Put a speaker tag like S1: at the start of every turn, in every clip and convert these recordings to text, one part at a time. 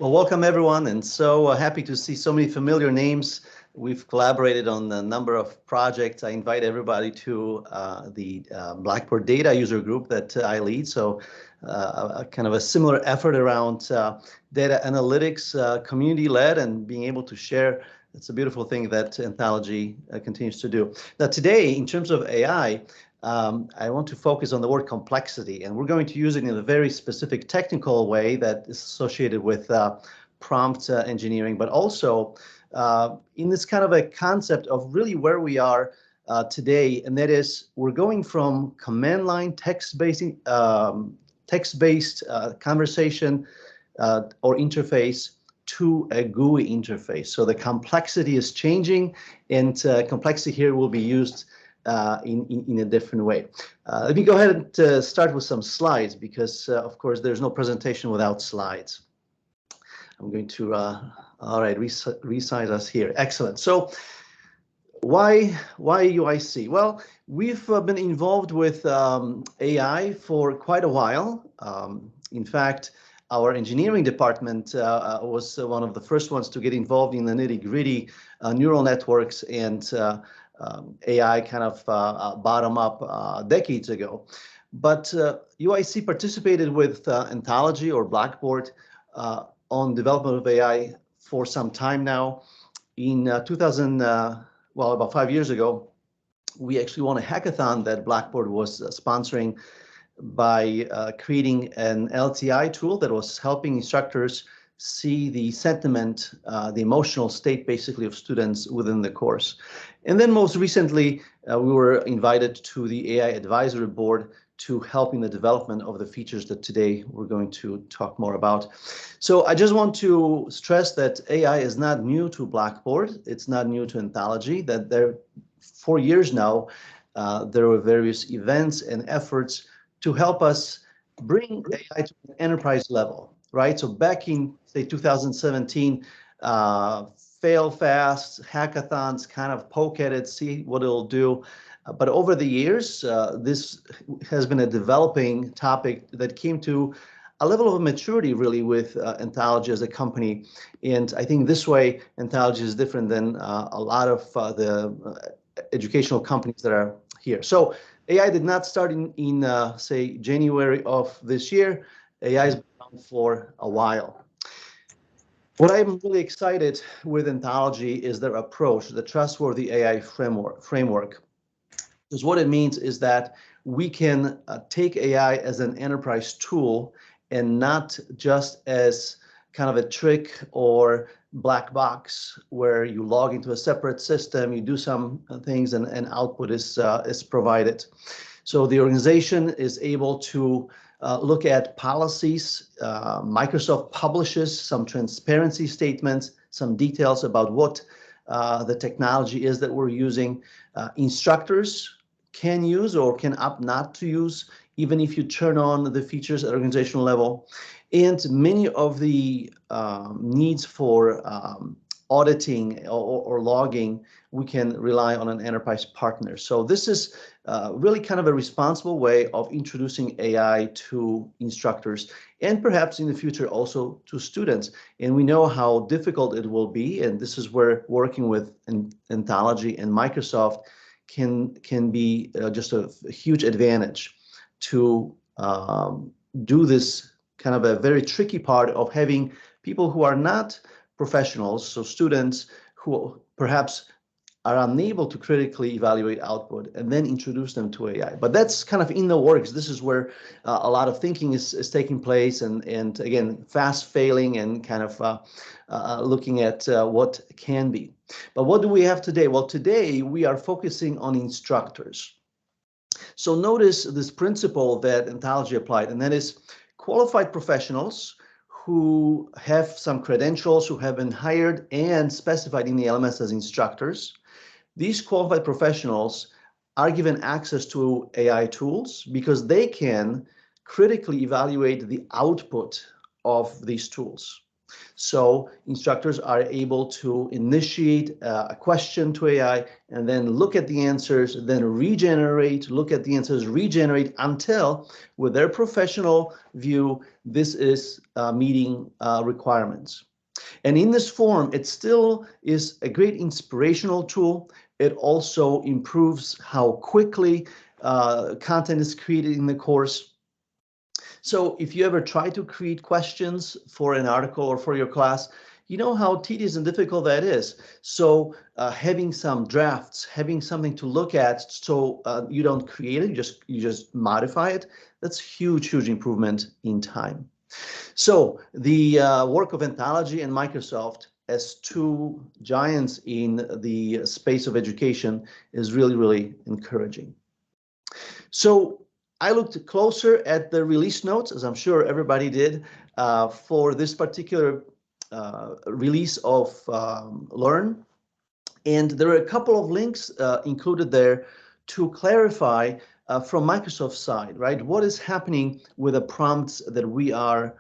S1: Well, welcome everyone, and so happy to see so many familiar names. We've collaborated on a number of projects. I invite everybody to the Blackboard Data User Group that I lead. So kind of a similar effort around data analytics, community-led, and being able to share. It's a beautiful thing that Anthology continues to do. Now today, in terms of AI, I want to focus on the word complexity, and we're going to use it in a very specific technical way that is associated with prompt engineering, but also in this kind of a concept of really where we are today, and that is we're going from command line text-based conversation or interface to a GUI interface. So the complexity is changing, and complexity here will be used in a different way. Let me go ahead and start with some slides because, of course, there's no presentation without slides. I'm going to, all right, resize us here. Excellent. So why UIC? Well, we've been involved with AI for quite a while. In fact, our engineering department was one of the first ones to get involved in the nitty-gritty neural networks and AI kind of bottom up decades ago. But UIC participated with Anthology or Blackboard on development of AI for some time now. In 2000, well, about 5 years ago, we actually won a hackathon that Blackboard was sponsoring by creating an LTI tool that was helping instructors see the sentiment, the emotional state basically of students within the course. And then most recently, we were invited to the AI advisory board to help in the development of the features that today we're going to talk more about. So I just want to stress that AI is not new to Blackboard. It's not new to Anthology, that there for years now, there were various events and efforts to help us bring AI to an enterprise level, right? So back in, say, 2017, fail fast, hackathons, kind of poke at it, see what it'll do. But over the years, this has been a developing topic that came to a level of maturity really with Anthology as a company. And I think this way, Anthology is different than a lot of the educational companies that are here. So AI did not start in say, January of this year. AI has been around for a while. What I'm really excited with Anthology is their approach, the trustworthy AI framework. Because what it means is that we can take AI as an enterprise tool and not just as kind of a trick or black box where you log into a separate system, you do some things, and output is provided. So the organization is able to look at policies. Microsoft publishes some transparency statements, some details about what the technology is that we're using. Instructors can use or can opt not to use, even if you turn on the features at organizational level. And many of the needs for auditing or logging, we can rely on an enterprise partner. So this is really kind of a responsible way of introducing AI to instructors and perhaps in the future also to students. And we know how difficult it will be. And this is where working with Anthology and Microsoft can be just a huge advantage to do this kind of a very tricky part of having people who are not professionals, so students who perhaps are unable to critically evaluate output and then introduce them to AI. But that's kind of in the works. This is where a lot of thinking is taking place, and again, fast failing and kind of looking at what can be. But what do we have today? Well, today we are focusing on instructors. So notice this principle that Anthology applied, and that is qualified professionals who have some credentials, who have been hired and specified in the LMS as instructors. These qualified professionals are given access to AI tools because they can critically evaluate the output of these tools. So instructors are able to initiate a question to AI and then look at the answers, then regenerate, look at the answers, regenerate until, with their professional view, this is meeting requirements. And in this form, it still is a great inspirational tool. It also improves how quickly content is created in the course. So if you ever try to create questions for an article or for your class, you know how tedious and difficult that is. So having some drafts, having something to look at, so you don't create it, you just modify it. That's huge improvement in time. So the work of Anthology and Microsoft as two giants in the space of education is really encouraging. So I looked closer at the release notes, as I'm sure everybody did, for this particular release of Learn. And there are a couple of links included there to clarify from Microsoft's side, right? What is happening with the prompts that we are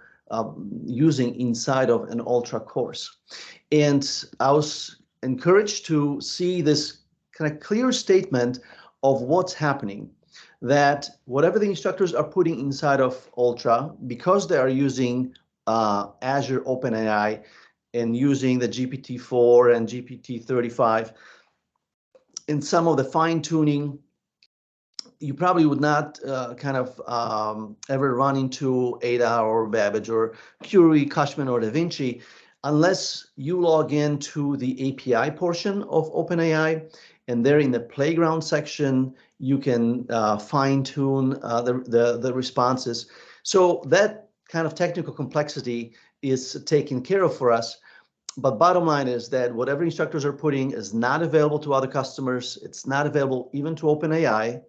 S1: using inside of an Ultra course. And I was encouraged to see this kind of clear statement of what's happening, that whatever the instructors are putting inside of Ultra, because they are using Azure OpenAI and using the GPT-4 and GPT-35, in some of the fine-tuning, you probably would not ever run into Ada or Babbage or Curie, Cushman, or Da Vinci unless you log into the API portion of OpenAI, and there in the playground section, you can fine-tune the responses. So that kind of technical complexity is taken care of for us. But bottom line is that whatever instructors are putting is not available to other customers. It's not available even to OpenAI.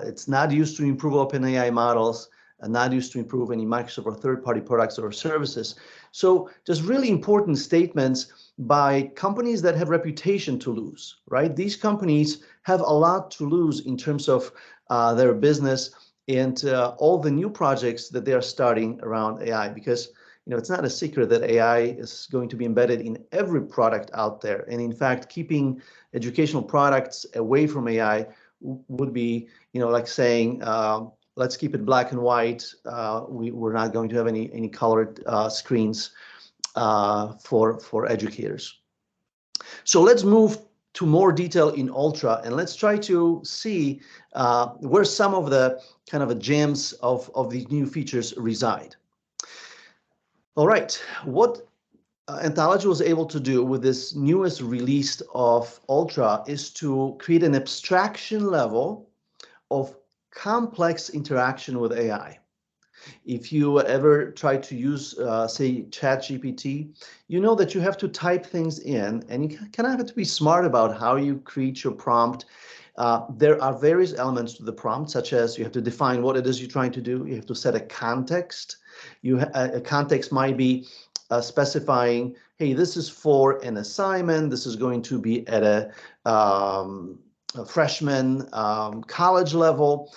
S1: It's not used to improve OpenAI models, and not used to improve any Microsoft or third-party products or services. So just really important statements by companies that have reputation to lose, right? These companies have a lot to lose in terms of their business and all the new projects that they are starting around AI, because it's not a secret that AI is going to be embedded in every product out there. And in fact, keeping educational products away from AI would be, like saying, let's keep it black and white. We're not going to have any colored screens for educators. So let's move to more detail in Ultra, and let's try to see where some of the kind of gems of these new features reside. All right, what Anthology was able to do with this newest release of Ultra is to create an abstraction level of complex interaction with AI. If you ever try to use, say, ChatGPT, you know that you have to type things in, and you kind of have to be smart about how you create your prompt. There are various elements to the prompt, such as you have to define what it is you're trying to do. You have to set a context. A context might be specifying, hey, this is for an assignment. This is going to be at a freshman college level.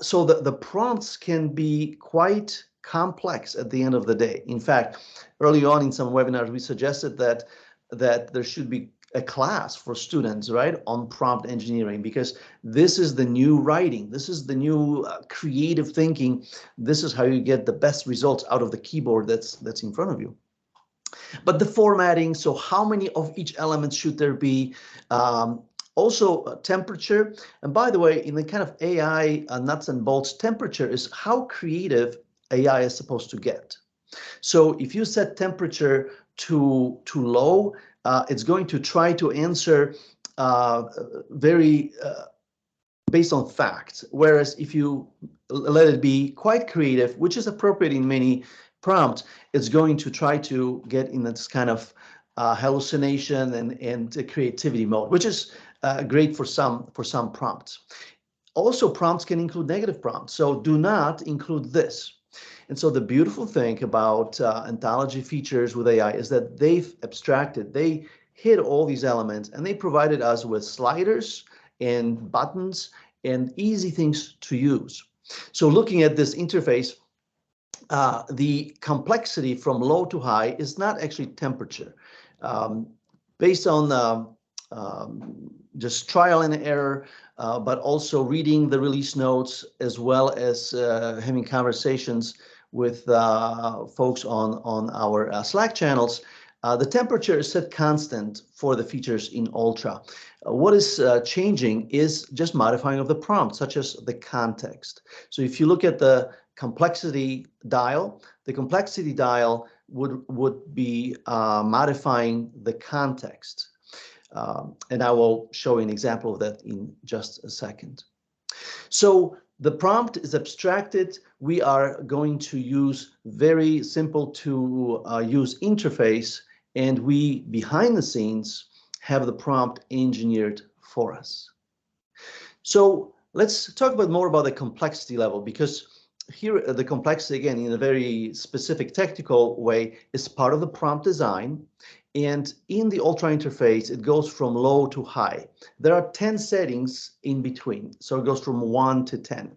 S1: So the prompts can be quite complex at the end of the day. In fact, early on in some webinars, we suggested that there should be a class for students, right, on prompt engineering, because this is the new writing. This is the new creative thinking. This is how you get the best results out of the keyboard that's in front of you. But the formatting, so how many of each element should there be? Also temperature. And by the way, in the kind of AI nuts and bolts, temperature is how creative AI is supposed to get. So if you set temperature too low, it's going to try to answer very based on facts. Whereas if you let it be quite creative, which is appropriate in many prompts, it's going to try to get in this kind of hallucination and creativity mode, which is great for some prompts. Also, prompts can include negative prompts, so do not include this. And so the beautiful thing about Anthology features with AI is that they've abstracted, they hid all these elements, and they provided us with sliders and buttons and easy things to use. So looking at this interface, the complexity from low to high is not actually temperature. Based on just trial and error, but also reading the release notes, as well as having conversations with folks on our Slack channels, the temperature is set constant for the features in Ultra. What is changing is just modifying of the prompt, such as the context. So if you look at the complexity dial, the complexity dial would be modifying the context. And I will show you an example of that in just a second. So the prompt is abstracted. We are going to use very simple to use interface, and we, behind the scenes, have the prompt engineered for us. So let's talk more about the complexity level, because here the complexity, again, in a very specific technical way, is part of the prompt design. And in the Ultra interface, it goes from low to high. There are 10 settings in between, so it goes from 1 to 10.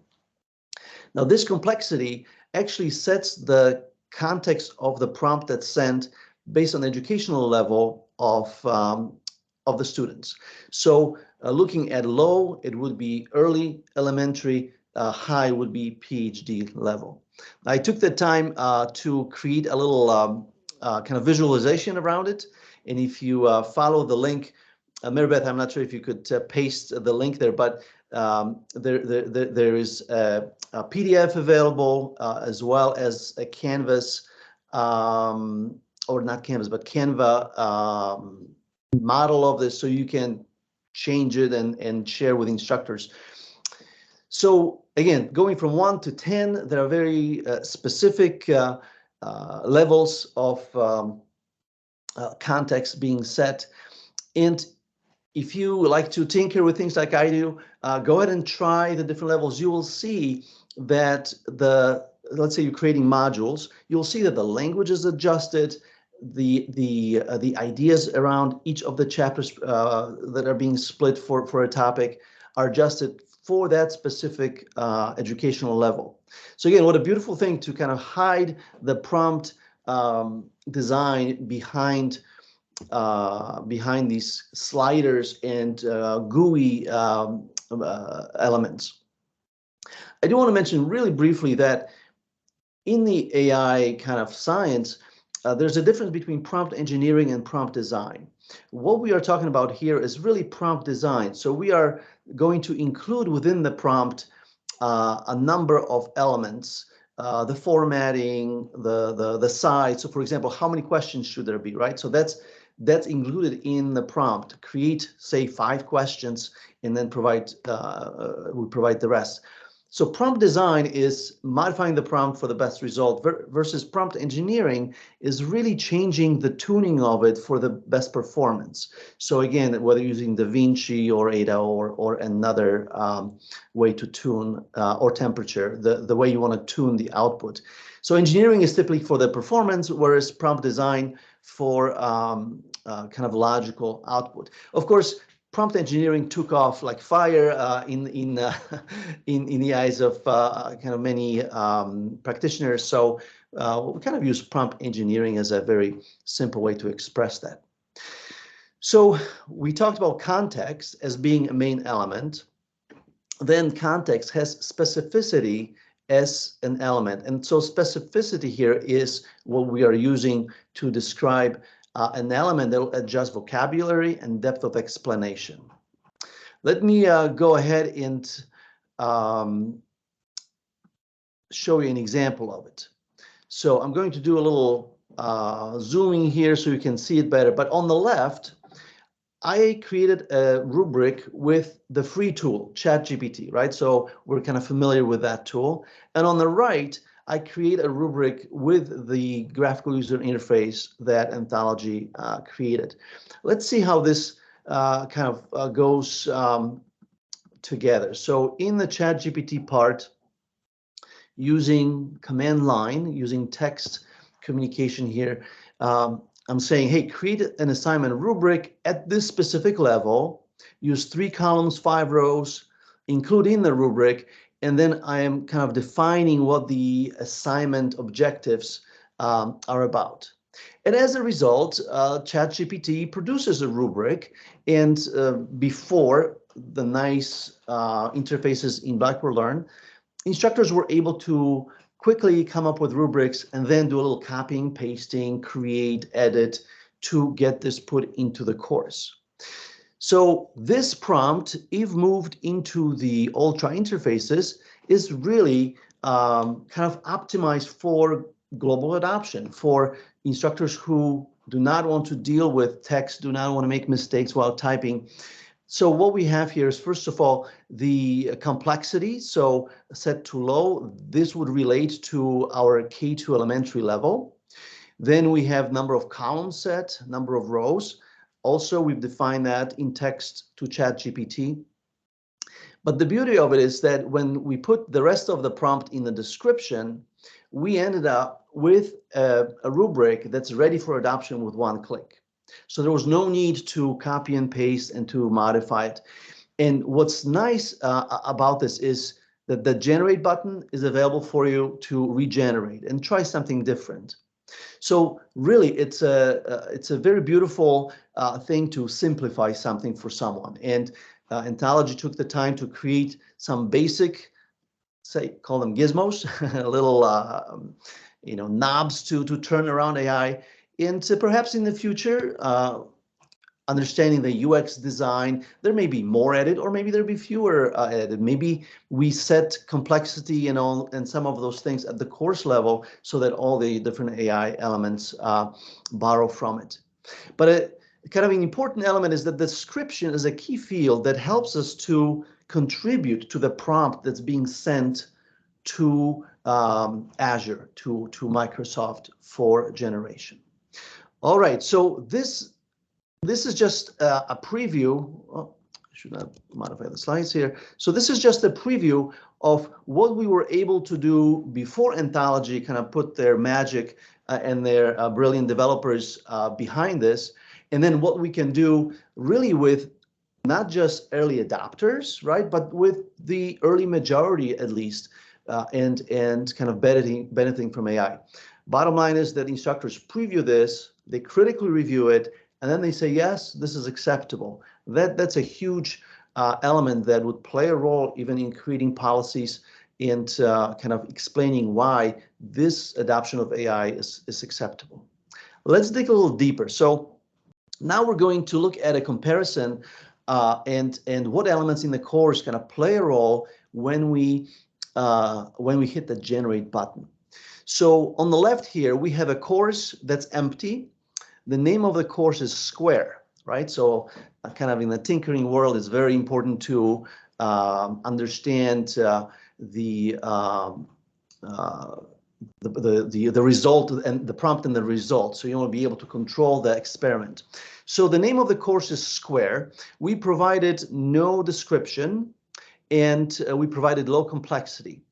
S1: Now, this complexity actually sets the context of the prompt that's sent based on the educational level of the students. So looking at low, it would be early elementary, high would be PhD level. I took the time to create a little kind of visualization around it. And if you follow the link, Maribeth, I'm not sure if you could paste the link there, but there is a PDF available, as well as a Canvas, or not Canvas, but Canva model of this, so you can change it and share with instructors. So again, going from 1 to 10, there are very specific levels of context being set. And if you like to tinker with things like I do, go ahead and try the different levels. You will see that let's say you're creating modules, you'll see that the language is adjusted, the ideas around each of the chapters that are being split for a topic are adjusted for that specific educational level. So again, what a beautiful thing to kind of hide the prompt design behind these sliders and GUI elements. I do want to mention really briefly that in the AI kind of science, there's a difference between prompt engineering and prompt design. What we are talking about here is really prompt design. So we are going to include within the prompt a number of elements, the formatting, the size. So for example, how many questions should there be, right? So that's included in the prompt. Create, say, 5 questions, and then we provide the rest. So prompt design is modifying the prompt for the best result, versus prompt engineering is really changing the tuning of it for the best performance. So again, whether using DaVinci or Ada or another way to tune, or temperature, the way you want to tune the output. So engineering is typically for the performance, whereas prompt design for kind of logical output. Of course, prompt engineering took off like fire in the eyes of kind of many practitioners. So we kind of use prompt engineering as a very simple way to express that. So we talked about context as being a main element. Then context has specificity as an element. And so specificity here is what we are using to describe an element that will adjust vocabulary and depth of explanation. Let me go ahead and show you an example of it. So I'm going to do a little zooming here so you can see it better. But on the left, I created a rubric with the free tool, ChatGPT, right? So we're kind of familiar with that tool. And on the right, I create a rubric with the graphical user interface that Anthology created. Let's see how this kind of goes together. So in the ChatGPT part, using command line, using text communication here, I'm saying, hey, create an assignment rubric at this specific level, use 3 columns, 5 rows, include in the rubric, and then I am kind of defining what the assignment objectives are about. And as a result, ChatGPT produces a rubric, and before the nice interfaces in Blackboard Learn, instructors were able to quickly come up with rubrics and then do a little copying, pasting, create, edit to get this put into the course. So this prompt, if moved into the Ultra interfaces, is really kind of optimized for global adoption, for instructors who do not want to deal with text, do not want to make mistakes while typing. So what we have here is, first of all, the complexity. So set to low, this would relate to our K2 elementary level. Then we have number of columns set, number of rows. Also, we've defined that in text to ChatGPT. But the beauty of it is that when we put the rest of the prompt in the description, we ended up with a rubric that's ready for adoption with one click. So there was no need to copy and paste and to modify it. And what's nice about this is that the generate button is available for you to regenerate and try something different. So really, it's a very beautiful thing to simplify something for someone. And Anthology took the time to create some basic, say, call them gizmos, little knobs to turn around AI. And perhaps in the future, understanding the UX design, there may be more added, or maybe there'll be fewer added. Maybe we set complexity and some of those things at the course level so that all the different AI elements borrow from it. But kind of an important element is that the description is a key field that helps us to contribute to the prompt that's being sent to Azure, to Microsoft for generation. All right, so this is just a preview. Oh, I should not modify the slides here. So this is just a preview of what we were able to do before Anthology kind of put their magic and their brilliant developers behind this, and then what we can do really with not just early adopters, right, but with the early majority at least, and kind of benefiting from AI. Bottom line is that instructors preview this, they critically review it, and then they say, yes, this is acceptable. That's a huge element that would play a role even in creating policies and kind of explaining why this adoption of AI is acceptable. Let's dig a little deeper. So now we're going to look at a comparison and what elements in the course kind of play a role when we hit the generate button. So on the left here, we have a course that's empty. The name of the course is Square, right? So kind of in the tinkering world, it's very important to understand the result and the prompt and the result. So you want to be able to control the experiment. So the name of the course is Square. We provided no description, and we provided low complexity.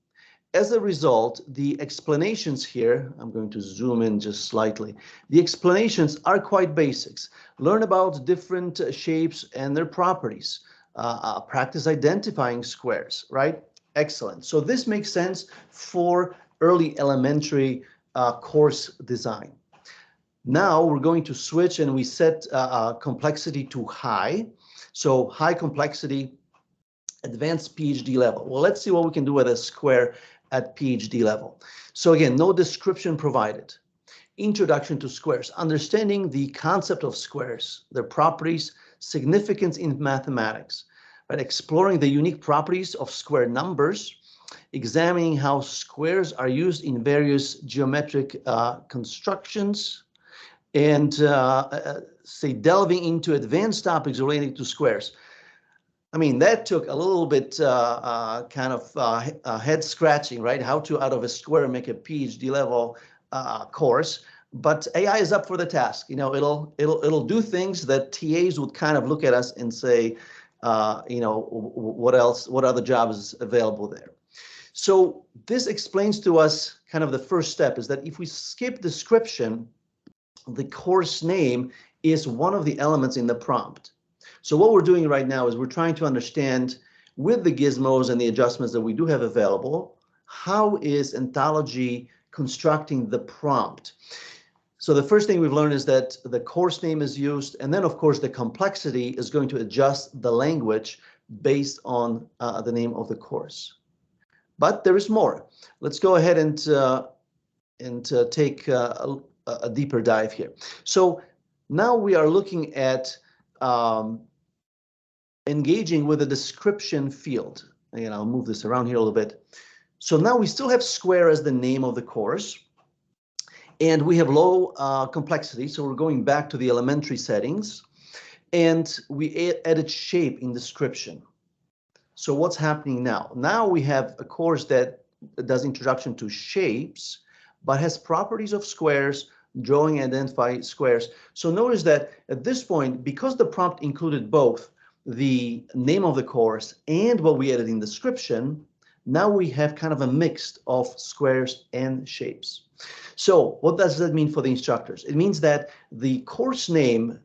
S1: As a result, the explanations here, I'm going to zoom in just slightly. The explanations are quite basics. Learn about different shapes and their properties. Practice identifying squares, right? Excellent. So this makes sense for early elementary course design. Now we're going to switch and we set complexity to high. So high complexity, advanced PhD level. Well, let's see what we can do with a square at PhD level. So again, no description provided. Introduction to squares, understanding the concept of squares, their properties, significance in mathematics, right? Exploring the unique properties of square numbers, examining how squares are used in various geometric constructions, and say delving into advanced topics related to squares. I mean, that took a little bit kind of head scratching, right? How to, out of a square, make a PhD level course. But AI is up for the task. You know, it'll do things that TAs would kind of look at us and say, you know, what else? What other jobs available there? So this explains to us kind of the first step is that if we skip description, the course name is one of the elements in the prompt. So what we're doing right now is we're trying to understand with the gizmos and the adjustments that we do have available, how is Anthology constructing the prompt? So the first thing we've learned is that the course name is used, and then of course the complexity is going to adjust the language based on the name of the course. But there is more. Let's go ahead and take a deeper dive here. So now we are looking at engaging with a description field. And I'll move this around here a little bit. So now we still have Square as the name of the course, and we have low complexity. So we're going back to the elementary settings, and we added shape in description. So what's happening now? Now we have a course that does introduction to shapes, but has properties of squares, drawing, identify squares. So notice that at this point, because the prompt included both the name of the course and what we added in description, now we have kind of a mix of squares and shapes. So what does that mean for the instructors? It means that the course name,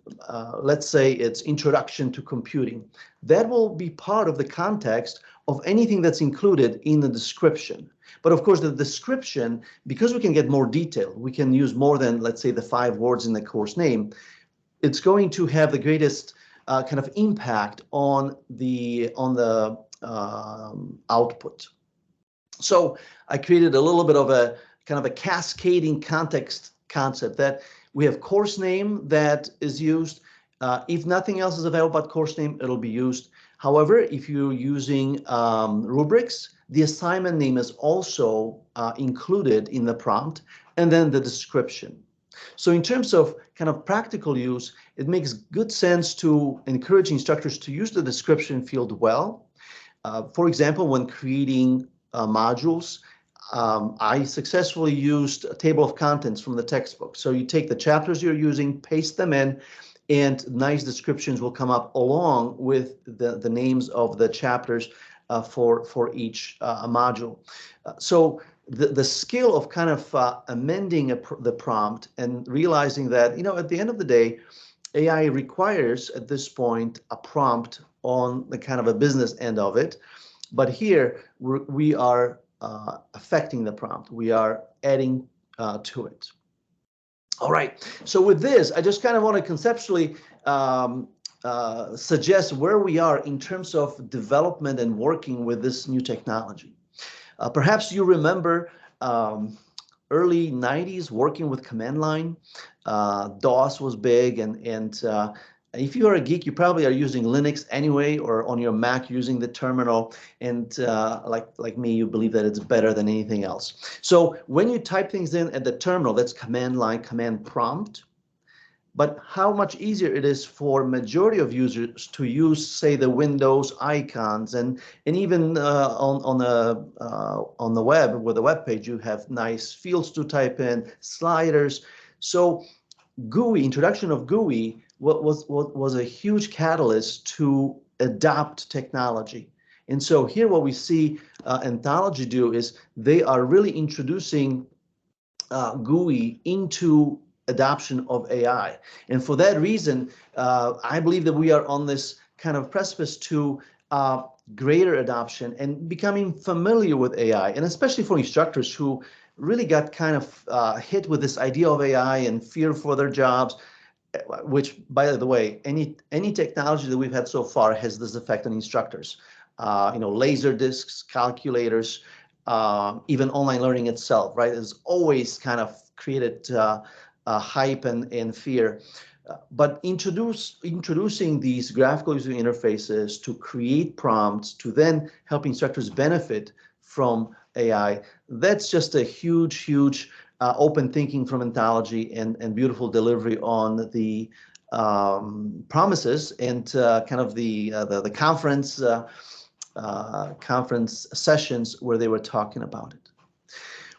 S1: let's say it's Introduction to Computing, that will be part of the context of anything that's included in the description. But of course, the description, because we can get more detail, we can use more than, let's say, the 5 words in the course name, it's going to have the greatest kind of impact on the output. So I created a little bit of a kind of a cascading context concept that we have course name that is used. If nothing else is available but course name, it'll be used. However, if you're using rubrics, the assignment name is also included in the prompt, and then the description. So in terms of kind of practical use, it makes good sense to encourage instructors to use the description field well. For example, when creating modules, I successfully used a table of contents from the textbook. So you take the chapters you're using, paste them in, and nice descriptions will come up along with the names of the chapters for each module. So the skill of kind of amending the prompt and realizing that, at the end of the day, AI requires at this point a prompt on the kind of a business end of it. But here we are affecting the prompt. We are adding to it. All right. So with this, I just kind of want to conceptually suggest where we are in terms of development and working with this new technology. Perhaps you remember early 90s working with command line. DOS was big, and if you are a geek, you probably are using Linux anyway, or on your Mac using the terminal, and like me, you believe that it's better than anything else. So when you type things in at the terminal, that's command line, command prompt. But how much easier it is for majority of users to use, say, the Windows icons, and even on the web, with a web page, you have nice fields to type in, sliders. So GUI, introduction of GUI, was a huge catalyst to adopt technology. And so here what we see Anthology do is they are really introducing GUI into adoption of AI. And for that reason, I believe that we are on this kind of precipice to greater adoption and becoming familiar with AI, and especially for instructors who really got kind of hit with this idea of AI and fear for their jobs, which, by the way, any technology that we've had so far has this effect on instructors. Laser discs, calculators, even online learning itself, right, has always kind of created hype and fear. But introducing these graphical user interfaces to create prompts to then help instructors benefit from AI, that's just a huge open thinking from Anthology and beautiful delivery on the promises and kind of the conference sessions where they were talking about it.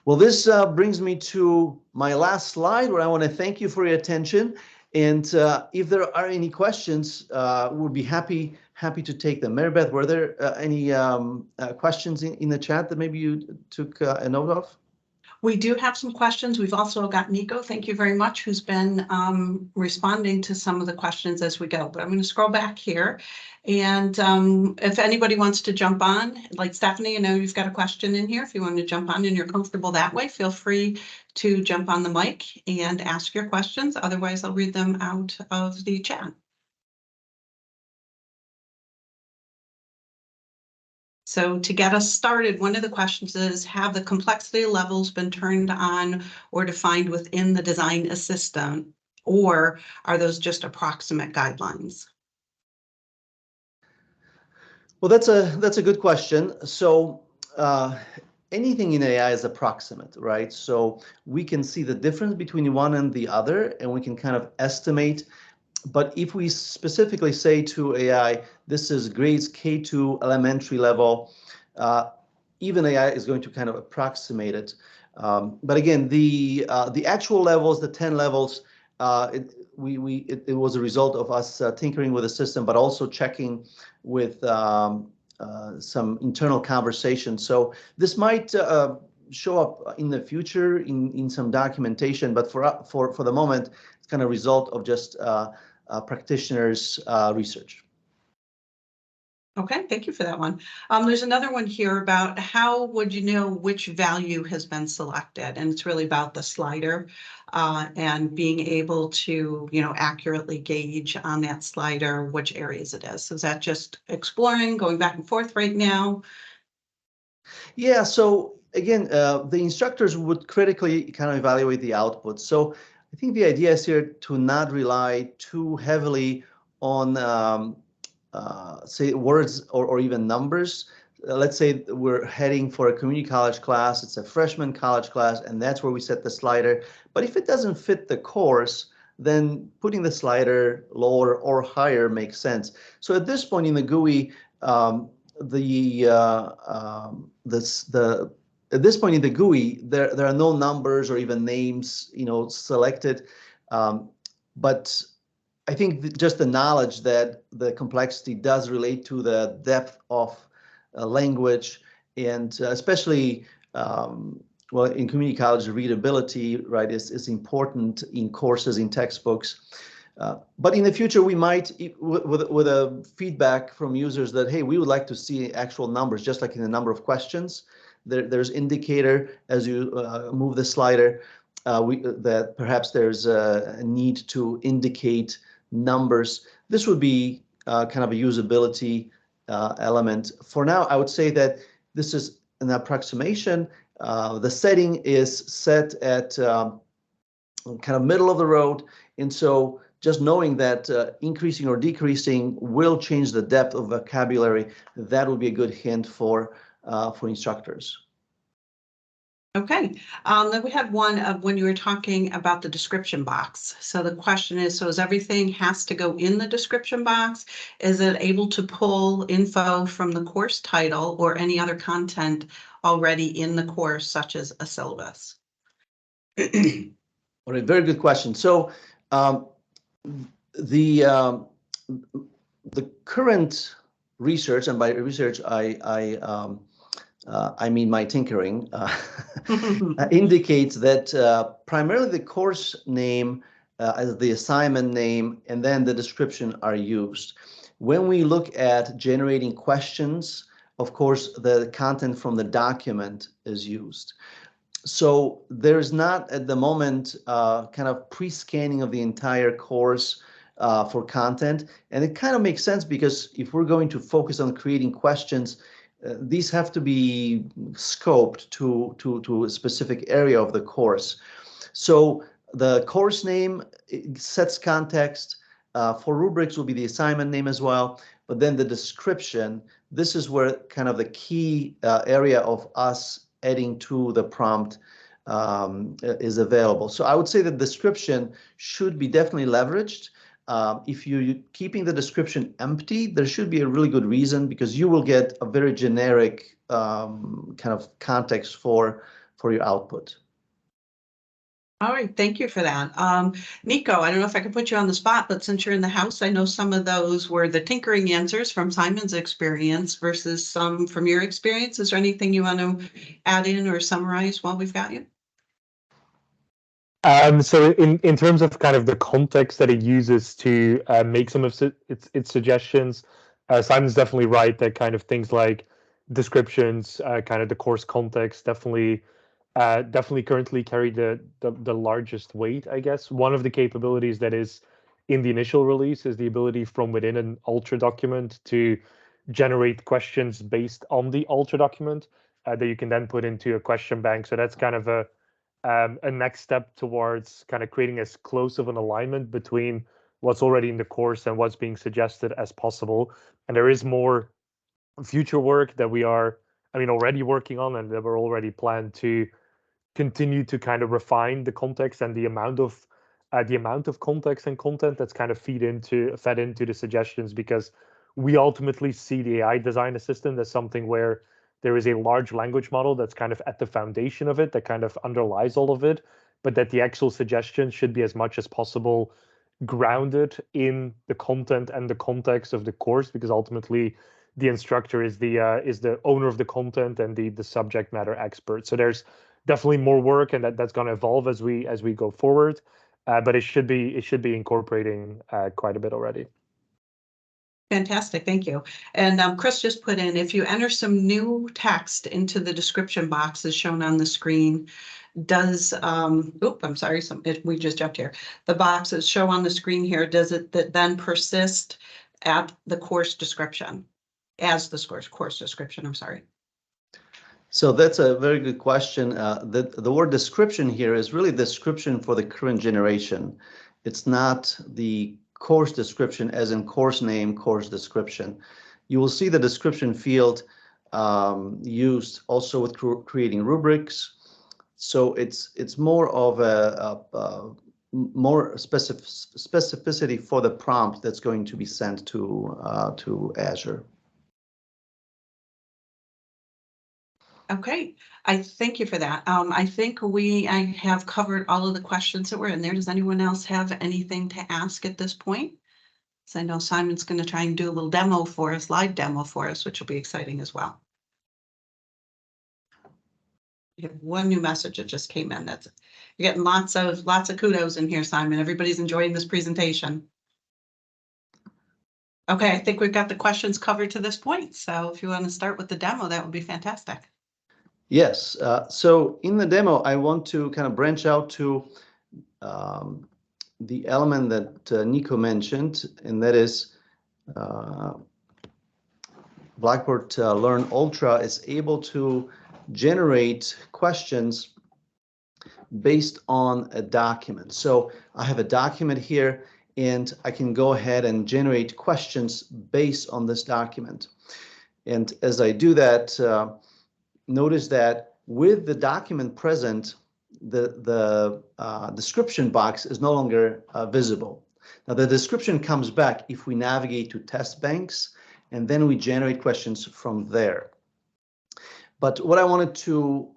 S1: Well, this brings me to my last slide, where I want to thank you for your attention. And if there are any questions, we'll be happy to take them. Mary Beth, were there any questions in the chat that maybe you took a note of?
S2: We do have some questions. We've also got Nico, thank you very much, who's been responding to some of the questions as we go. But I'm going to scroll back here. And if anybody wants to jump on, like Stephanie, I know you've got a question in here. If you want to jump on and you're comfortable that way, feel free to jump on the mic and ask your questions. Otherwise, I'll read them out of the chat. So to get us started, one of the questions is, have the complexity levels been turned on or defined within the design assistant, or are those just approximate guidelines?
S1: Well, that's a good question. So anything in AI is approximate, right? So we can see the difference between one and the other, and we can kind of estimate. But if we specifically say to AI, this is grades K2 elementary level, even AI is going to kind of approximate it. But again, the actual levels, the 10 levels, it was a result of us tinkering with the system, but also checking with some internal conversation. So this might show up in the future in some documentation, but for the moment, it's kind of a result of just practitioners' research.
S2: Okay, thank you for that one. There's another one here about how would you know which value has been selected, and it's really about the slider and being able to, accurately gauge on that slider which areas it is. So is that just exploring, going back and forth right now?
S1: Yeah. So again, the instructors would critically kind of evaluate the output. So I think the idea is here to not rely too heavily on say words or even numbers. Let's say we're heading for a community college class, it's a freshman college class, and that's where we set the slider. But if it doesn't fit the course, then putting the slider lower or higher makes sense. So at this point in the GUI, at this point in the GUI, there are no numbers or even names, selected. But I think just the knowledge that the complexity does relate to the depth of language, and especially, well, in community college, readability, right, is important in courses, in textbooks. But in the future, we might, with a feedback from users that, hey, we would like to see actual numbers, just like in the number of questions. There's indicator as you move the slider, that perhaps there's a need to indicate numbers. This would be kind of a usability element. For now, I would say that this is an approximation. The setting is set at kind of middle of the road, and so just knowing that increasing or decreasing will change the depth of vocabulary, that would be a good hint for instructors.
S2: Okay, then we had one of when you were talking about the description box. So the question is, so is everything has to go in the description box? Is it able to pull info from the course title or any other content already in the course, such as a syllabus?
S1: All right, very good question. So the current research, and by research I mean my tinkering, indicates that primarily the course name as the assignment name and then the description are used. When we look at generating questions, of course, the content from the document is used. So there's not at the moment kind of pre-scanning of the entire course for content. And it kind of makes sense because if we're going to focus on creating questions, these have to be scoped to a specific area of the course. So the course name sets context. For rubrics will be the assignment name as well. But then the description, this is where kind of the key area of us adding to the prompt is available. So I would say the description should be definitely leveraged. If you're keeping the description empty, there should be a really good reason, because you will get a very generic kind of context for your output.
S2: All right, thank you for that. Nico, I don't know if I can put you on the spot, but since you're in the house, I know some of those were the tinkering answers from Simon's experience versus some from your experience. Is there anything you want to add in or summarize while we've got you?
S3: So in terms of kind of the context that it uses to make some of its suggestions, Simon's definitely right that kind of things like descriptions, kind of the course context, definitely currently carry the largest weight, I guess. One of the capabilities that is in the initial release is the ability from within an Ultra document to generate questions based on the Ultra document that you can then put into a question bank. So that's kind of a next step towards kind of creating as close of an alignment between what's already in the course and what's being suggested as possible. And there is more future work that we are, already working on, and that we're already planned to continue to kind of refine the context and the amount of context and content that's kind of fed into the suggestions, because we ultimately see the AI design assistant as something where there is a large language model that's kind of at the foundation of it, that kind of underlies all of it, but that the actual suggestion should be as much as possible grounded in the content and the context of the course, because ultimately the instructor is the owner of the content and the subject matter expert. So there's definitely more work, and that's going to evolve as we go forward, but it should be incorporating quite a bit already.
S2: Fantastic, thank you. And Chris just put in, if you enter some new text into the description box as shown on the screen, does, I'm sorry, we just jumped here. The boxes show on the screen here, does it then persist at the course description, as the course description, I'm sorry.
S1: So that's a very good question. The word description here is really description for the current generation. It's not the course description as in course name, course description. You will see the description field used also with creating rubrics. So it's more of a more specificity for the prompt that's going to be sent to Azure.
S2: Okay, I thank you for that. I think I have covered all of the questions that were in there. Does anyone else have anything to ask at this point? So I know Simon's going to try and do a little demo for us, live demo for us, which will be exciting as well. We have one new message that just came in. You're getting lots of kudos in here, Simon. Everybody's enjoying this presentation. Okay, I think we've got the questions covered to this point. So if you want to start with the demo, that would be fantastic.
S1: Yes, so in the demo, I want to kind of branch out to the element that Nico mentioned, and that is Blackboard Learn Ultra is able to generate questions based on a document. So I have a document here, and I can go ahead and generate questions based on this document. And as I do that, notice that with the document present, the description box is no longer visible. Now the description comes back if we navigate to test banks, and then we generate questions from there. But what I wanted to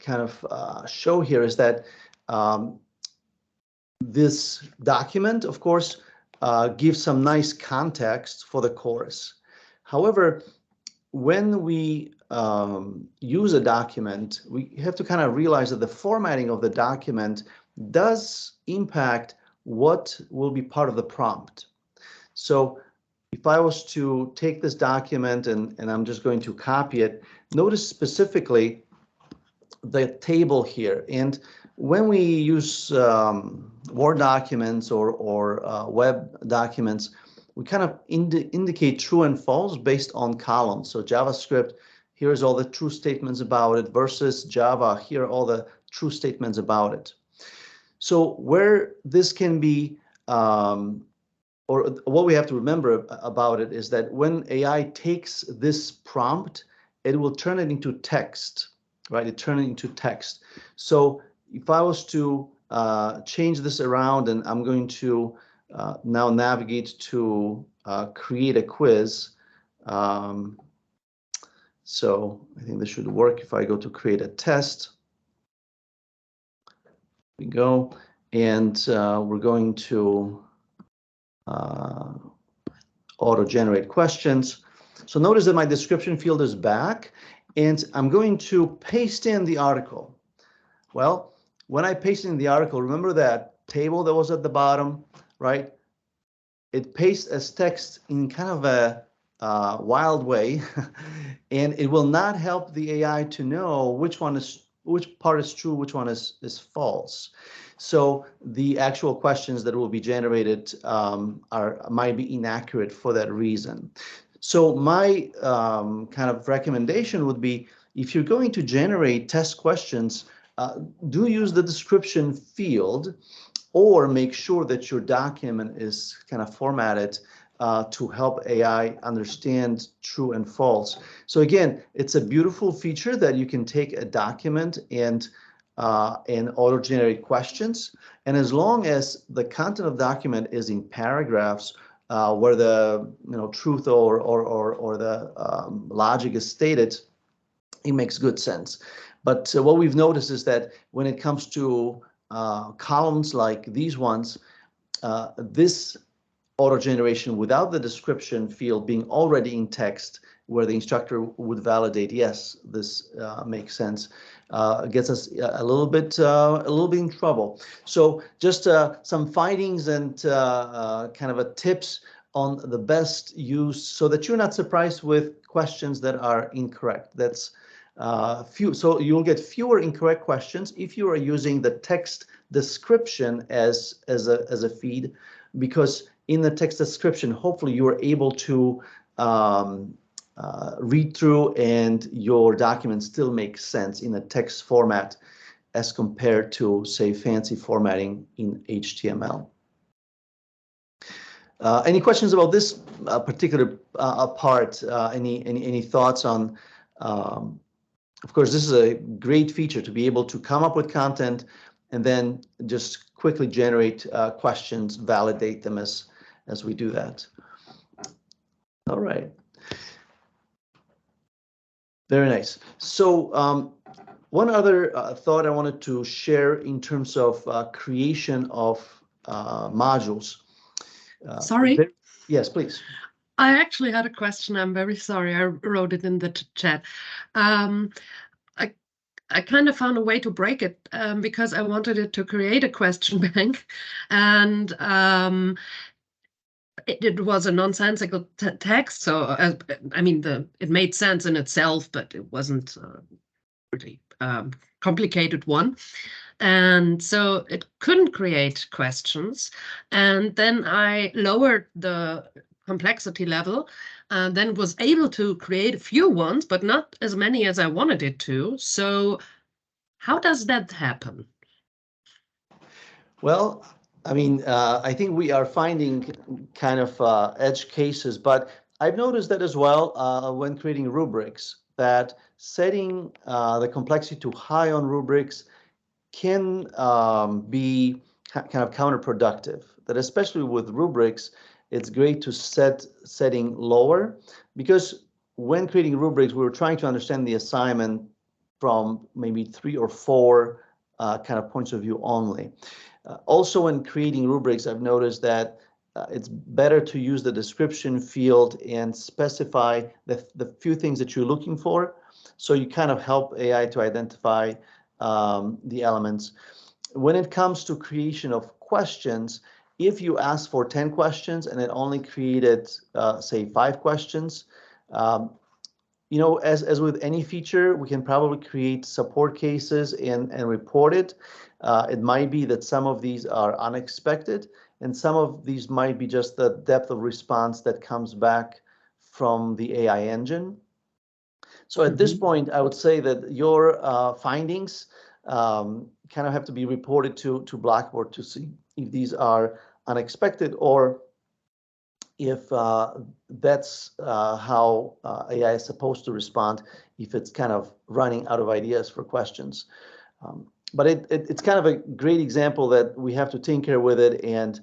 S1: kind of show here is that this document, of course, gives some nice context for the course. However, when we use a document, we have to kind of realize that the formatting of the document does impact what will be part of the prompt. So if I was to take this document and I'm just going to copy it, notice specifically the table here. And when we use Word documents or web documents, we kind of indicate true and false based on columns. So JavaScript, here's all the true statements about it, versus Java, here are all the true statements about it. So where this can be, or what we have to remember about it is that when AI takes this prompt, it will turn it into text, right? It turns it into text. So if I was to change this around, and I'm going to now navigate to create a quiz. So I think this should work if I go to create a test. Here we go, and we're going to auto-generate questions. So notice that my description field is back, and I'm going to paste in the article. Well, when I pasted in the article, remember that table that was at the bottom, right? It pastes as text in kind of a wild way, and it will not help the AI to know which part is true, which one is false. So the actual questions that will be generated might be inaccurate for that reason. So my kind of recommendation would be, if you're going to generate test questions, do use the description field, or make sure that your document is kind of formatted to help AI understand true and false. So again, it's a beautiful feature that you can take a document and auto-generate questions. And as long as the content of the document is in paragraphs where the truth or the logic is stated, it makes good sense. But what we've noticed is that when it comes to columns like these ones, this auto generation without the description field being already in text, where the instructor would validate, yes, this makes sense, gets us a little bit in trouble. So just some findings and kind of tips on the best use, so that you're not surprised with questions that are incorrect. That's so you'll get fewer incorrect questions if you are using the text description as a feed, because in the text description, hopefully you are able to read through and your document still makes sense in a text format as compared to, say, fancy formatting in HTML. Any questions about this particular part? Any thoughts on? Of course, this is a great feature to be able to come up with content and then just quickly generate questions, validate them as we do that. All right. Very nice. So one other thought I wanted to share in terms of creation of modules.
S4: Sorry?
S1: Yes, please.
S4: I actually had a question. I'm very sorry. I wrote it in the chat. I kind of found a way to break it because I wanted it to create a question bank, and it was a nonsensical text. So I mean, it made sense in itself, but it wasn't really complicated one. And so it couldn't create questions. And then I lowered the complexity level, then was able to create a few ones, but not as many as I wanted it to. So how does that happen?
S1: Well, I mean, I think we are finding kind of edge cases, but I've noticed that as well when creating rubrics, that setting the complexity to high on rubrics can be kind of counterproductive. That especially with rubrics, it's great to setting lower, because when creating rubrics, we were trying to understand the assignment from maybe 3 or 4 kind of points of view only. Also, when creating rubrics, I've noticed that it's better to use the description field and specify the few things that you're looking for. So you kind of help AI to identify the elements. When it comes to creation of questions, if you ask for 10 questions and it only created, say, 5 questions, as with any feature, we can probably create support cases and report it. It might be that some of these are unexpected, and some of these might be just the depth of response that comes back from the AI engine. So at this point, I would say that your findings kind of have to be reported to Blackboard to see if these are unexpected, or if that's how AI is supposed to respond, if it's kind of running out of ideas for questions. But it's kind of a great example that we have to tinker with it, and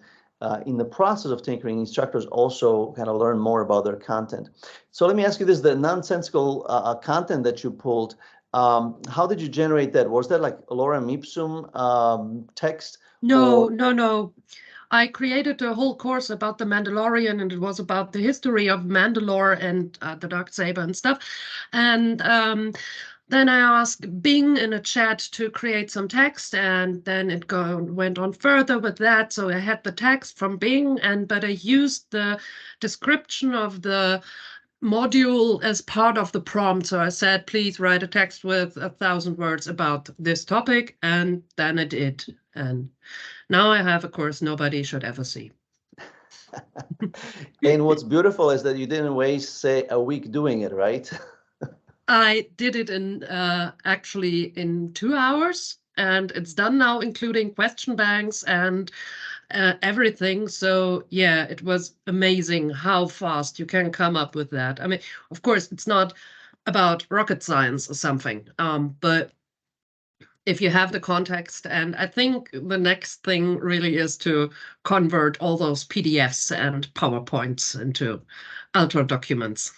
S1: in the process of tinkering, instructors also kind of learn more about their content. So let me ask you this, the nonsensical content that you pulled, how did you generate that? Was that like lorem ipsum text?
S4: No. I created a whole course about the Mandalorian, and it was about the history of Mandalore and the Darksaber and stuff. And Then I asked Bing in a chat to create some text, and then it went on further with that. So I had the text from Bing, but I used the description of the module as part of the prompt. So I said, please write a text with 1,000 words about this topic, and then I did. And now I have a course nobody should ever see.
S1: And what's beautiful is that you didn't waste, say, a week doing it, right?
S4: I did it in actually in 2 hours, and it's done now, including question banks and everything. So yeah, it was amazing how fast you can come up with that. I mean, of course, it's not about rocket science or something, but if you have the context, and I think the next thing really is to convert all those PDFs and PowerPoints into Ultra documents.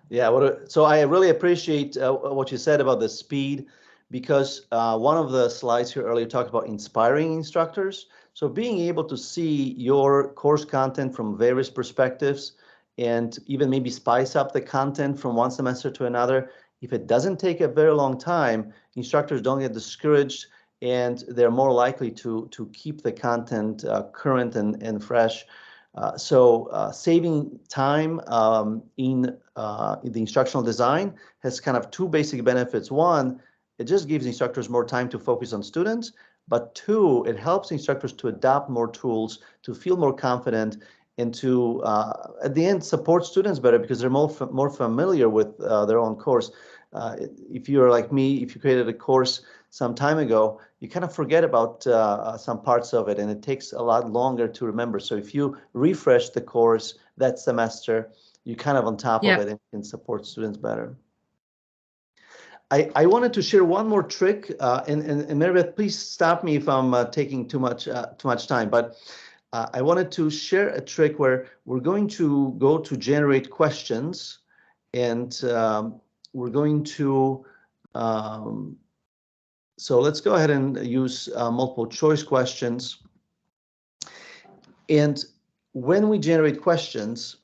S1: Yeah, so I really appreciate what you said about the speed, because one of the slides here earlier talked about inspiring instructors. So being able to see your course content from various perspectives and even maybe spice up the content from one semester to another, if it doesn't take a very long time, instructors don't get discouraged, and they're more likely to keep the content current and fresh. So saving time in the instructional design has kind of two basic benefits. One, it just gives instructors more time to focus on students, but two, it helps instructors to adopt more tools, to feel more confident, and to, at the end, support students better because they're more familiar with their own course. If you're like me, if you created a course some time ago, you kind of forget about some parts of it, and it takes a lot longer to remember. So if you refresh the course that semester, you're kind of on top of it and can support students better. I wanted to share one more trick, and Meredith, please stop me if I'm taking too much time, but I wanted to share a trick where we're going to go to generate questions, and we're going to, so let's go ahead and use multiple choice questions. And when we generate questions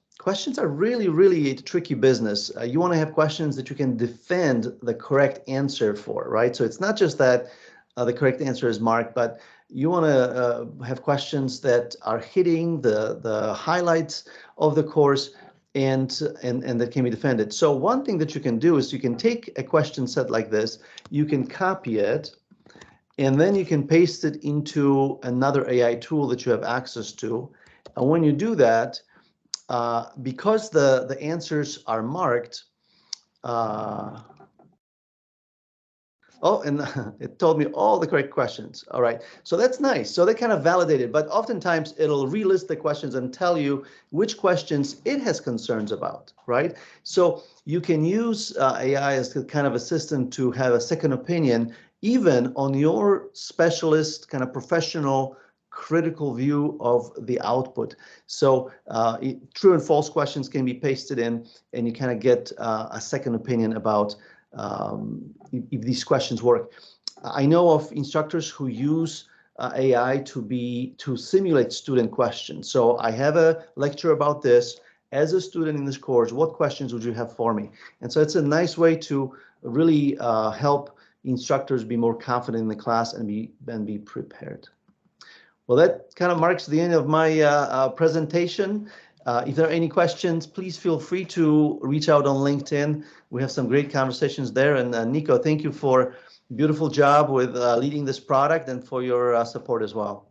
S1: are really, really a tricky business. You want to have questions that you can defend the correct answer for, right? So it's not just that the correct answer is marked, but you want to have questions that are hitting the highlights of the course and that can be defended. So one thing that you can do is you can take a question set like this, you can copy it, and then you can paste it into another AI tool that you have access to. And when you do that, because the answers are marked, oh, and it told me all the correct questions. All right, so that's nice. So they kind of validated, but oftentimes it'll relist the questions and tell you which questions it has concerns about, right? So you can use AI as a kind of assistant to have a second opinion, even on your specialist, kind of professional, critical view of the output. So true and false questions can be pasted in, and you kind of get a second opinion about if these questions work. I know of instructors who use AI to simulate student questions. So I have a lecture about this. As a student in this course, what questions would you have for me? And so it's a nice way to really help instructors be more confident in the class and be prepared. Well, that kind of marks the end of my presentation. If there are any questions, please feel free to reach out on LinkedIn. We have some great conversations there. And Nico, thank you for a beautiful job with leading this product and for your support as well.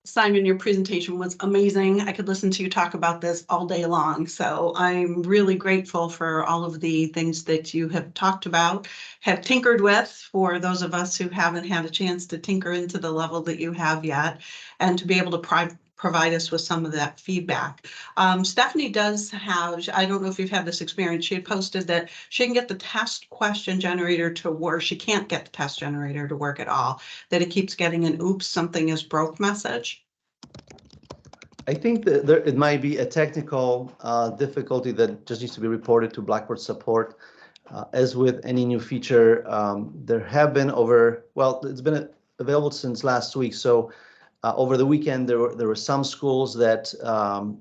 S2: Simon, your presentation was amazing. I could listen to you talk about this all day long. So I'm really grateful for all of the things that you have talked about, have tinkered with, for those of us who haven't had a chance to tinker into the level that you have yet, and to be able to provide us with some of that feedback. Stephanie does have, I don't know if you've had this experience, she had posted that she can get the test question generator to work. She can't get the test generator to work at all, that it keeps getting an oops, something is broke message.
S1: I think that it might be a technical difficulty that just needs to be reported to Blackboard support. As with any new feature, there have been it's been available since last week. So over the weekend, there were some schools that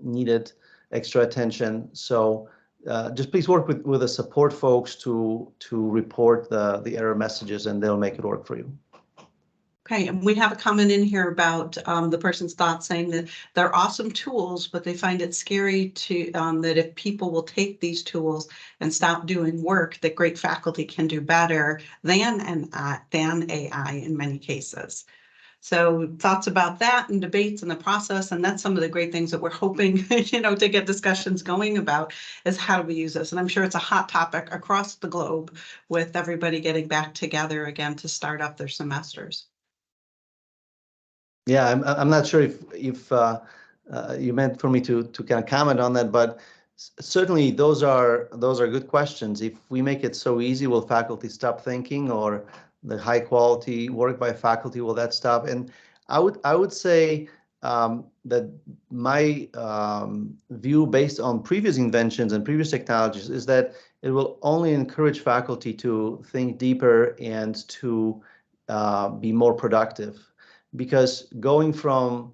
S1: needed extra attention. So just please work with the support folks to report the error messages, and they'll make it work for you.
S2: Okay, and we have a comment in here about the person's thoughts, saying that they're awesome tools, but they find it scary to that if people will take these tools and stop doing work that great faculty can do better than AI in many cases. So thoughts about that and debates in the process, and that's some of the great things that we're hoping, to get discussions going about, is how do we use this? And I'm sure it's a hot topic across the globe with everybody getting back together again to start up their semesters.
S1: Yeah, I'm not sure if you meant for me to kind of comment on that, but certainly those are good questions. If we make it so easy, will faculty stop thinking, or the high quality work by faculty, will that stop? And I would say that my view based on previous inventions and previous technologies is that it will only encourage faculty to think deeper and to be more productive. Because going from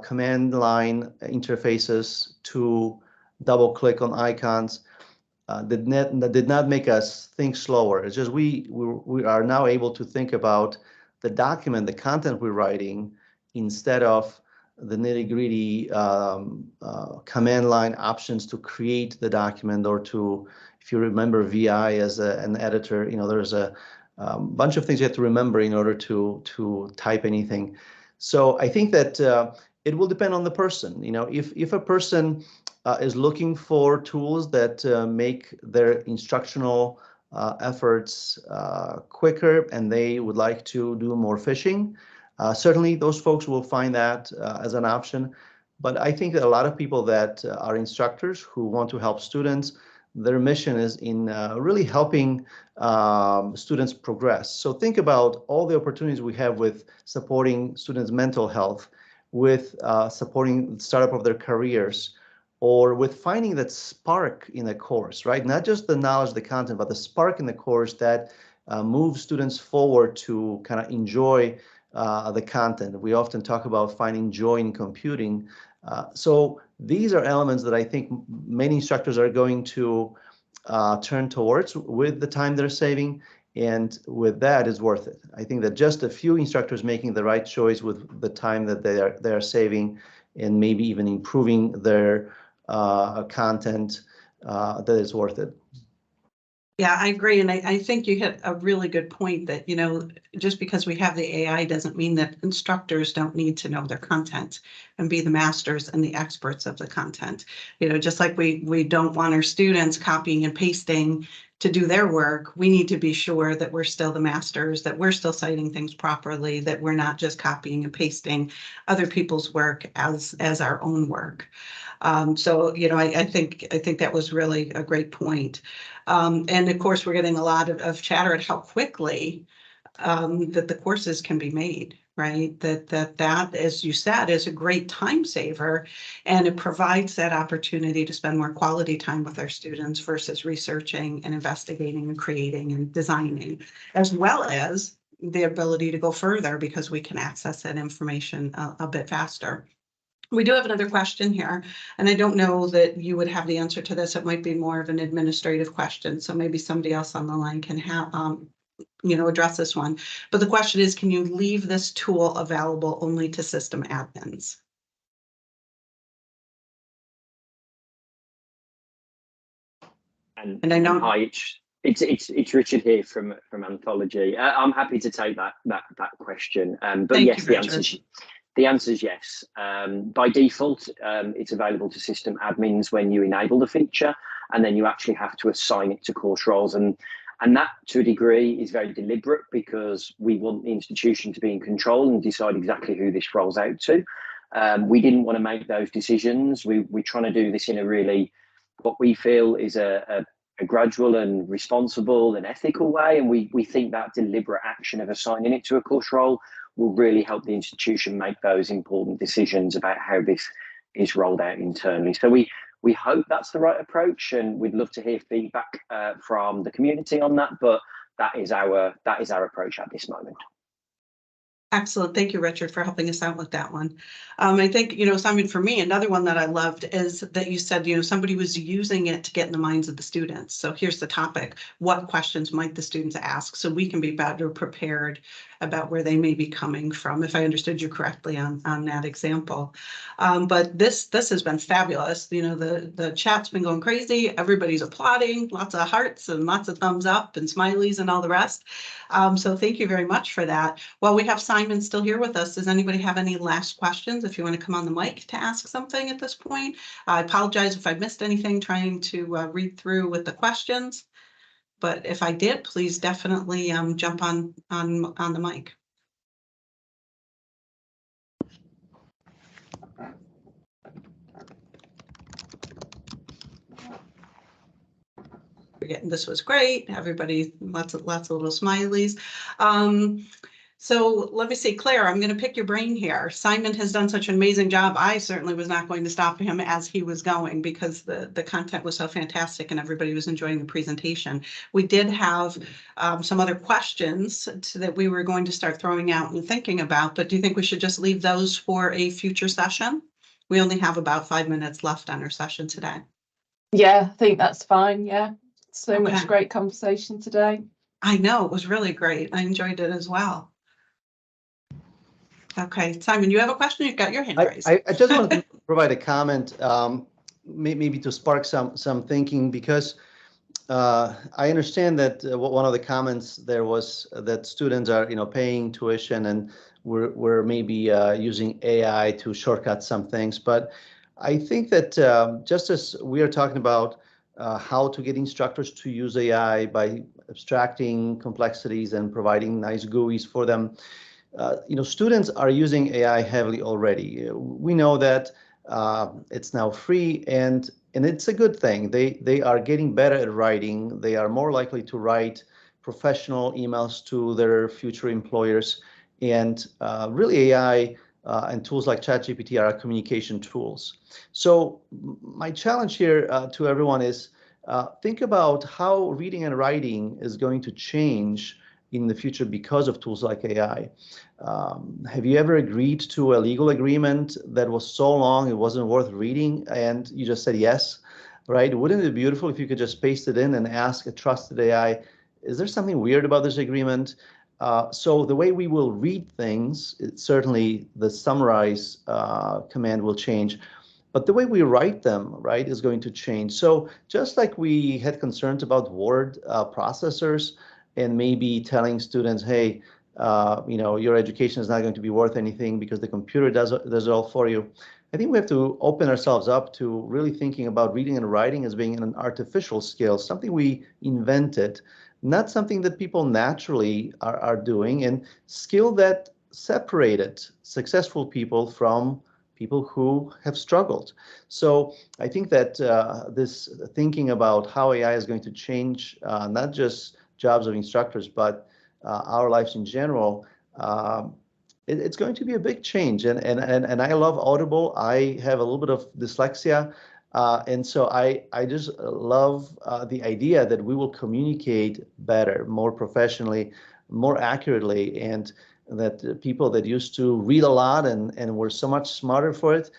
S1: command line interfaces to double click on icons did not make us think slower. It's just we are now able to think about the document, the content we're writing, instead of the nitty-gritty command line options to create the document, or to, if you remember VI as an editor, there's a bunch of things you have to remember in order to type anything. So I think that it will depend on the person. If a person is looking for tools that make their instructional efforts quicker, and they would like to do more fishing, certainly those folks will find that as an option. But I think that a lot of people that are instructors who want to help students, their mission is in really helping students progress. So think about all the opportunities we have with supporting students' mental health, with supporting the startup of their careers, or with finding that spark in a course, right? Not just the knowledge, the content, but the spark in the course that moves students forward to kind of enjoy the content. We often talk about finding joy in computing. So these are elements that I think many instructors are going to turn towards with the time they're saving, and with that, it's worth it. I think that just a few instructors making the right choice with the time that they are saving, and maybe even improving their content, that is worth it.
S2: Yeah, I agree. And I think you hit a really good point that, just because we have the AI doesn't mean that instructors don't need to know their content and be the masters and the experts of the content. Just like we don't want our students copying and pasting to do their work, we need to be sure that we're still the masters, that we're still citing things properly, that we're not just copying and pasting other people's work as our own work. So, I think that was really a great point. And of course, we're getting a lot of chatter at how quickly that the courses can be made, right? That, as you said, is a great time saver, and it provides that opportunity to spend more quality time with our students versus researching and investigating and creating and designing, as well as the ability to go further because we can access that information a bit faster. We do have another question here, and I don't know that you would have the answer to this. It might be more of an administrative question, so maybe somebody else on the line can have, address this one. But the question is, can you leave this tool available only to system admins?
S5: And I know. Hi, it's Richard here from Anthology. I'm happy to take that question. But yes, the answer is yes. By default, it's available to system admins when you enable the feature, and then you actually have to assign it to course roles. And that, to a degree, is very deliberate because we want the institution to be in control and decide exactly who this rolls out to. We didn't want to make those decisions. We're trying to do this in a really, what we feel is a gradual and responsible and ethical way. And we think that deliberate action of assigning it to a course role will really help the institution make those important decisions about how this is rolled out internally. So we hope that's the right approach, and we'd love to hear feedback from the community on that. But that is our approach at this moment.
S2: Excellent. Thank you, Richard, for helping us out with that one. I think, Simon, for me, another one that I loved is that you said, somebody was using it to get in the minds of the students. So here's the topic. What questions might the students ask? So we can be better prepared about where they may be coming from, if I understood you correctly on that example. But this has been fabulous. The chat's been going crazy. Everybody's applauding, lots of hearts and lots of thumbs up and smileys and all the rest. So thank you very much for that. Well, we have Simon still here with us. Does anybody have any last questions? If you want to come on the mic to ask something at this point. I apologize if I missed anything trying to read through with the questions. But if I did, please definitely jump on the mic. This was great. Everybody, lots of little smileys. So let me see, Claire, I'm going to pick your brain here. Simon has done such an amazing job. I certainly was not going to stop him as he was going because the content was so fantastic and everybody was enjoying the presentation. We did have some other questions that we were going to start throwing out and thinking about, but do you think we should just leave those for a future session? We only have about 5 minutes left on our session today.
S6: Yeah, I think that's fine. Yeah, so much great conversation today.
S2: I know, it was really great. I enjoyed it as well. Okay, Simon, you have a question? You've got your hand raised.
S1: I just wanted to provide a comment, maybe to spark some thinking, because I understand that one of the comments there was that students are, paying tuition and we're maybe using AI to shortcut some things. But I think that just as we are talking about how to get instructors to use AI by abstracting complexities and providing nice GUIs for them, students are using AI heavily already. We know that it's now free, and it's a good thing. They are getting better at writing. They are more likely to write professional emails to their future employers. And really, AI and tools like ChatGPT are communication tools. So my challenge here to everyone is think about how reading and writing is going to change in the future because of tools like AI. Have you ever agreed to a legal agreement that was so long it wasn't worth reading and you just said yes, right? Wouldn't it be beautiful if you could just paste it in and ask a trusted AI, is there something weird about this agreement? So the way we will read things, certainly the summarize command will change, but the way we write them, right, is going to change. So just like we had concerns about word processors, and maybe telling students, hey, your education is not going to be worth anything because the computer does it all for you. I think we have to open ourselves up to really thinking about reading and writing as being an artificial skill, something we invented, not something that people naturally are doing, and skill that separated successful people from people who have struggled. So I think that this thinking about how AI is going to change not just jobs of instructors, but our lives in general, it's going to be a big change. And I love Audible. I have a little bit of dyslexia. And so I just love the idea that we will communicate better, more professionally, more accurately, and that people that used to read a lot and were so much smarter for it,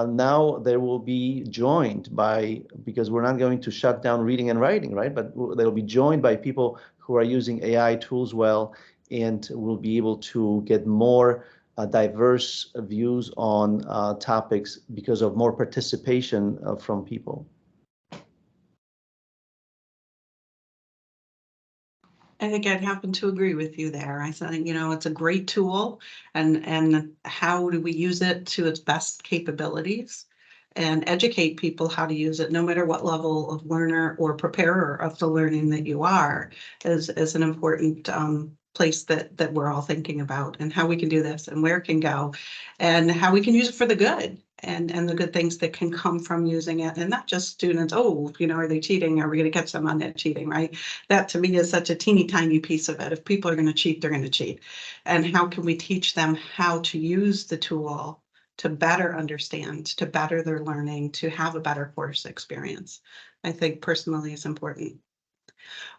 S1: now they will be joined by, because we're not going to shut down reading and writing, right? But they'll be joined by people who are using AI tools well, and will be able to get more diverse views on topics because of more participation from people.
S2: I think I'd happen to agree with you there. I think, it's a great tool, and how do we use it to its best capabilities and educate people how to use it, no matter what level of learner or preparer of the learning that you are, is an important place that we're all thinking about, and how we can do this and where it can go and how we can use it for the good. And the good things that can come from using it, and not just students, are they cheating? Are we going to catch them on that cheating, right? That to me is such a teeny tiny piece of it. If people are going to cheat, they're going to cheat. And how can we teach them how to use the tool to better understand, to better their learning, to have a better course experience? I think personally is important.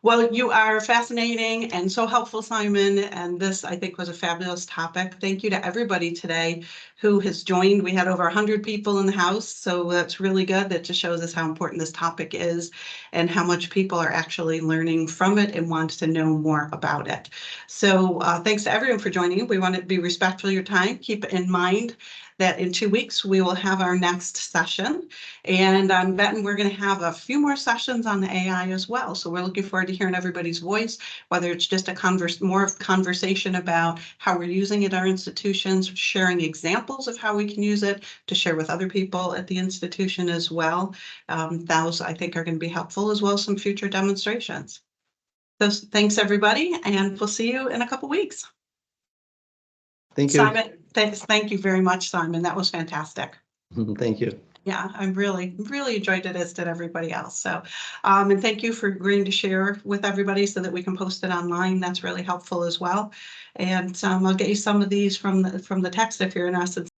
S2: Well, you are fascinating and so helpful, Simon. And this, I think, was a fabulous topic. Thank you to everybody today who has joined. We had over 100 people in the house, so that's really good. That just shows us how important this topic is and how much people are actually learning from it and want to know more about it. So thanks to everyone for joining. We want to be respectful of your time. Keep in mind that in 2 weeks, we will have our next session. And I'm betting we're going to have a few more sessions on the AI as well. So we're looking forward to hearing everybody's voice, whether it's just a more of conversation about how we're using it at our institutions, sharing examples of how we can use it to share with other people at the institution as well. Those, I think, are going to be helpful, as well as some future demonstrations. So thanks, everybody, and we'll see you in a couple weeks.
S1: Thank you.
S2: Simon, thank you very much, Simon. That was fantastic.
S1: Thank you.
S2: Yeah, I really enjoyed it, as did everybody else. So, and thank you for agreeing to share with everybody so that we can post it online. That's really helpful as well. And I'll get you some of these from the text if you're interested.